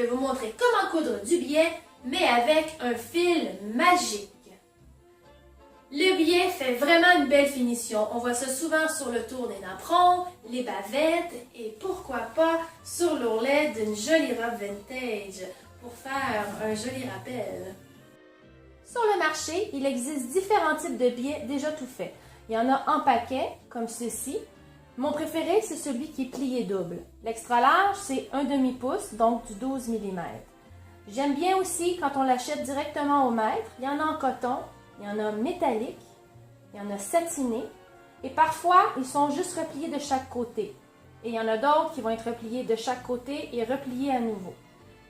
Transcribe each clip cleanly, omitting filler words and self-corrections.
vais vous montrer comment coudre du biais, mais avec un fil magique. Le biais fait vraiment une belle finition. On voit ça souvent sur le tour des napperons, les bavettes et pourquoi pas sur l'ourlet d'une jolie robe vintage pour faire un joli rappel. Sur le marché, il existe différents types de biais déjà tout faits. Il y en a en paquet, comme ceci. Mon préféré, c'est celui qui est plié double. L'extra large, c'est un demi-pouce, donc du 12 mm. J'aime bien aussi quand on l'achète directement au mètre. Il y en a en coton, il y en a métallique, il y en a satiné. Et parfois, ils sont juste repliés de chaque côté. Et il y en a d'autres qui vont être repliés de chaque côté et repliés à nouveau.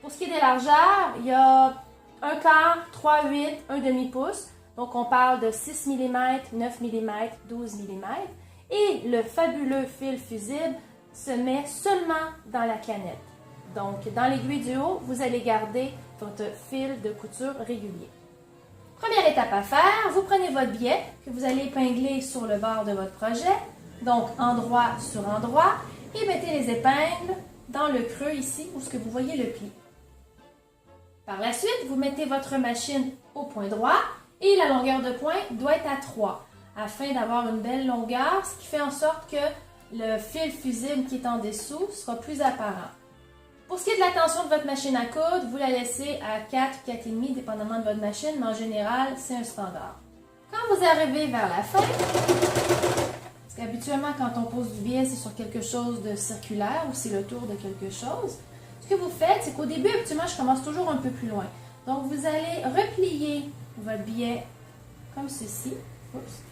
Pour ce qui est des largeurs, il y a 1/4, 3/8, un demi-pouce. Donc, on parle de 6 mm, 9 mm, 12 mm. Et le fabuleux fil fusible se met seulement dans la canette. Donc, dans l'aiguille du haut, vous allez garder votre fil de couture régulier. Première étape à faire, vous prenez votre biais que vous allez épingler sur le bord de votre projet, donc endroit sur endroit, et mettez les épingles dans le creux ici où ce que vous voyez le pli. Par la suite, vous mettez votre machine au point droit et la longueur de point doit être à 3 afin d'avoir une belle longueur, ce qui fait en sorte que le fil fusible qui est en dessous sera plus apparent. Pour ce qui est de la tension de votre machine à coudre, vous la laissez à 4, 4,5 dépendamment de votre machine, mais en général, c'est un standard. Quand vous arrivez vers la fin, parce qu'habituellement quand on pose du biais, c'est sur quelque chose de circulaire ou c'est le tour de quelque chose, ce que vous faites, c'est qu'au début, habituellement, je commence toujours un peu plus loin. Donc, vous allez replier votre biais comme ceci. Oups.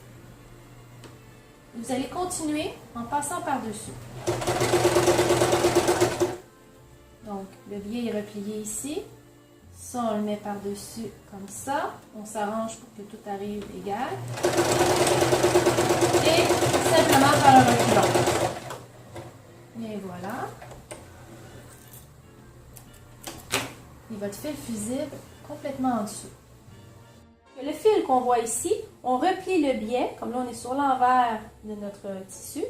Vous allez continuer en passant par-dessus. Donc, le biais est replié ici. Ça, on le met par-dessus comme ça. On s'arrange pour que tout arrive égal. Et simplement faire un reculon. Et voilà. Et votre fil fusible complètement en dessous. Le fil qu'on voit ici, on replie le biais, comme là on est sur l'envers de notre tissu.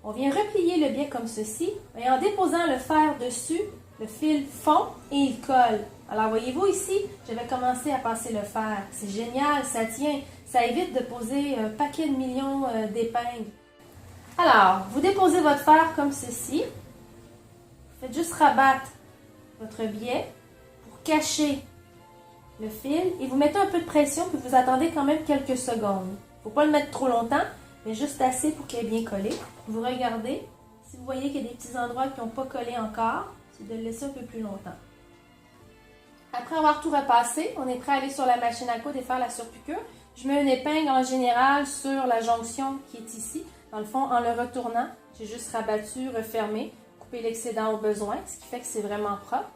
On vient replier le biais comme ceci, et en déposant le fer dessus, le fil fond et il colle. Alors voyez-vous ici, je vais commencer à passer le fer. C'est génial, ça tient, ça évite de poser un paquet de millions d'épingles. Alors, vous déposez votre fer comme ceci. Faites juste rabattre votre biais pour cacher le fil et vous mettez un peu de pression puis vous attendez quand même quelques secondes. Il ne faut pas le mettre trop longtemps, mais juste assez pour qu'il ait bien collé. Vous regardez, si vous voyez qu'il y a des petits endroits qui n'ont pas collé encore, c'est de le laisser un peu plus longtemps. Après avoir tout repassé, on est prêt à aller sur la machine à coudre et faire la surpiqûre. Je mets une épingle en général sur la jonction qui est ici. Dans le fond, en le retournant, j'ai juste rabattu, refermé, coupé l'excédent au besoin, ce qui fait que c'est vraiment propre.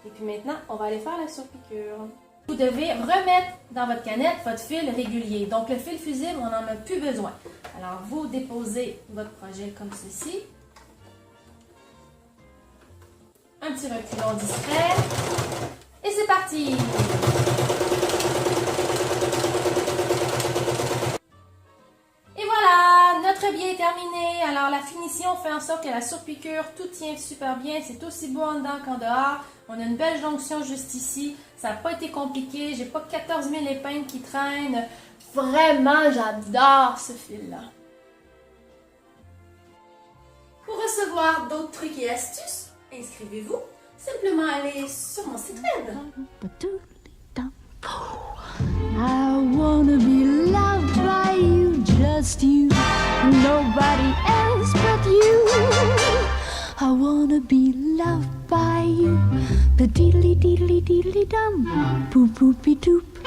Et puis maintenant, on va aller faire la surpiqûre. Vous devez remettre dans votre canette votre fil régulier. Donc, le fil fusible, on n'en a plus besoin. Alors, vous déposez votre projet comme ceci. Un petit reculon discret. Et c'est parti! Et voilà, notre biais est terminé. Alors, la finition fait en sorte que la surpiqûre, tout tient super bien. C'est aussi beau en dedans qu'en dehors. On a une belle jonction juste ici. Ça n'a pas été compliqué. J'ai pas 14 000 épingles qui traînent. Vraiment, j'adore ce fil-là. Pour recevoir d'autres trucs et astuces, inscrivez-vous. Simplement allez sur mon site web. I wanna be loved by you, just you, nobody else but you. I wanna be loved by you, the diddly diddly diddly dum, boop boopy doop.